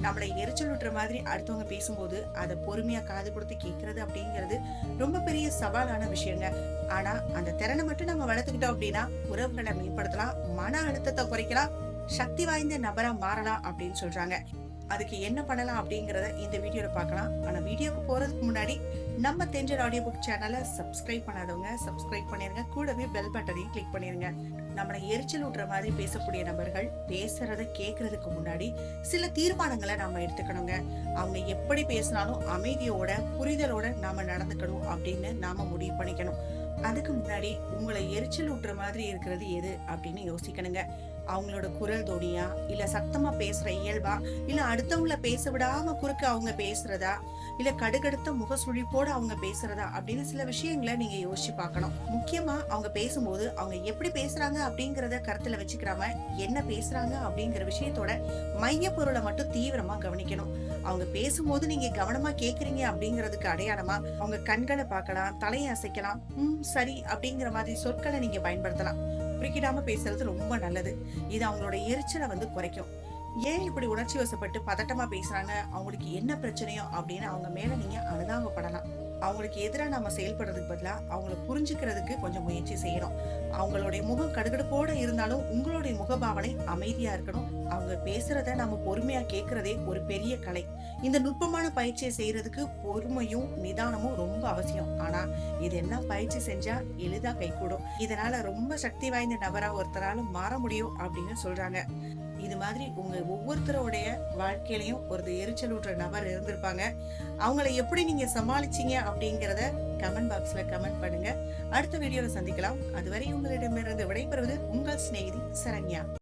நம்மளை எரிச்சல் விட்டுற மாதிரி அடுத்தவங்க பேசும்போது அதை பொறுமையா காது கொடுத்து கேட்கறது அப்படிங்கிறது ரொம்ப பெரிய சவாலான விஷயங்க. ஆனா அந்த திறனை மட்டும் நம்ம வளர்த்துக்கிட்டோம் அப்படின்னா உறவுகளை மேம்படுத்தலாம், மன அழுத்தத்தை குறைக்கலாம், சக்தி வாய்ந்த நபரா மாறலாம் அப்படின்னு சொல்றாங்க. அதுக்கு என்ன பண்ணலாம் அப்படிங்கறத இந்த வீடியோல பார்க்கலாம். ஆனா வீடியோக்கு போறதுக்கு முன்னாடி நம்ம தென்றல் ஆடியோ புக் சேனலை சப்ஸ்கிரைப் பண்ணாதவங்க சப்ஸ்கிரைப் பண்ணிருங்க. கூடவே பெல் பட்டனையும் கிளிக் பண்ணிருங்க. நம்மளை எரிச்சல் விட்டுற மாதிரி பேசக்கூடிய நபர்கள் பேசுறத கேட்கறதுக்கு முன்னாடி சில தீர்மானங்களை நாம எடுத்துக்கணுங்க. அவங்க எப்படி பேசினாலும் அமைதியோட புரிதலோட நாம நடந்துக்கணும் அப்படின்னு நாம முடிவு பண்ணிக்கணும். அதுக்கு முன்னாடி உங்களை எரிச்சல் விட்டுற மாதிரி இருக்கிறது எது அப்படின்னு யோசிக்கணுங்க. அவங்களோட குரல் தோனியா, இல்ல சத்தமா பேசுற இயல்பா, இல்ல அடுத்தவங்கள பேச விடாம குறுக்க அவங்க பேசுறதா, இல்ல கடுகடுத்த முகசுழிப்போட அவங்க பேசுறதா அப்படின்னு சில விஷயங்களை நீங்க யோசிச்சு பார்க்கணும். முக்கியமா அவங்க பேசும்போது அவங்க எப்படி பேசுறாங்க அப்படிங்கறத கருத்துல வச்சுக்கிறாம என்ன பேசுறாங்க அப்படிங்கிற விஷயத்தோட மைய பொருளை மட்டும் தீவிரமா கவனிக்கணும். அவங்க பேசும்போது நீங்க கவனமா கேக்குறீங்க அப்படிங்கிறதுக்கு அடையாளமா அவங்க கண்களை பார்க்கலாம், தலையை அசைக்கலாம், சரி அப்படிங்கிற மாதிரி சொற்களை நீங்க பயன்படுத்தலாம். குறுக்கிடாம பேசுறது ரொம்ப நல்லது. இது அவங்களோட எரிச்சலை குறைக்கும். ஏன் இப்படி உணர்ச்சி வசப்பட்டு பதட்டமா பேசுறாங்க, அவங்களுக்கு என்ன பிரச்சனையோ அப்படின்னு அவங்க மேல நீங்க அனுதாபப்படலாம். அவங்களுக்கு எதிராக நம்ம செயல்படுறதுக்கு பதிலா அவங்கள புரிஞ்சுக்கிறதுக்கு கொஞ்சம் முயற்சி செய்யணும். அவங்களுடைய முகம் கடுகடுப்போட இருந்தாலும் உங்களுடைய முகபாவனை அமைதியா இருக்கணும். அவங்க பேசுறத நம்ம பொறுமையா கேட்கறதே ஒரு பெரிய கலை. இந்த நுட்பமான பயிற்சியை செய்யறதுக்கு பொறுமையும் நிதானமும் ரொம்ப அவசியம். ஆனா இதெல்லாம் பயிற்சி செஞ்சா எளிதா கைகூடும். இதனால ரொம்ப சக்தி வாய்ந்த நபரா ஒருத்தரால மாற முடியும் அப்படின்னு சொல்றாங்க. இது மாதிரி உங்க ஒவ்வொருத்தருடைய வாழ்க்கையிலையும் ஒரு எரிச்சல் ஊற்ற நபர் இருந்திருப்பாங்க. அவங்கள எப்படி நீங்க சமாளிச்சீங்க அப்படிங்கறத கமெண்ட் பாக்ஸ்ல கமெண்ட் பண்ணுங்க. அடுத்த வீடியோல சந்திக்கலாம். அதுவரை உங்களிடமிருந்து விடைபெறுவது உங்கள் சிநேகிதி சரண்யா.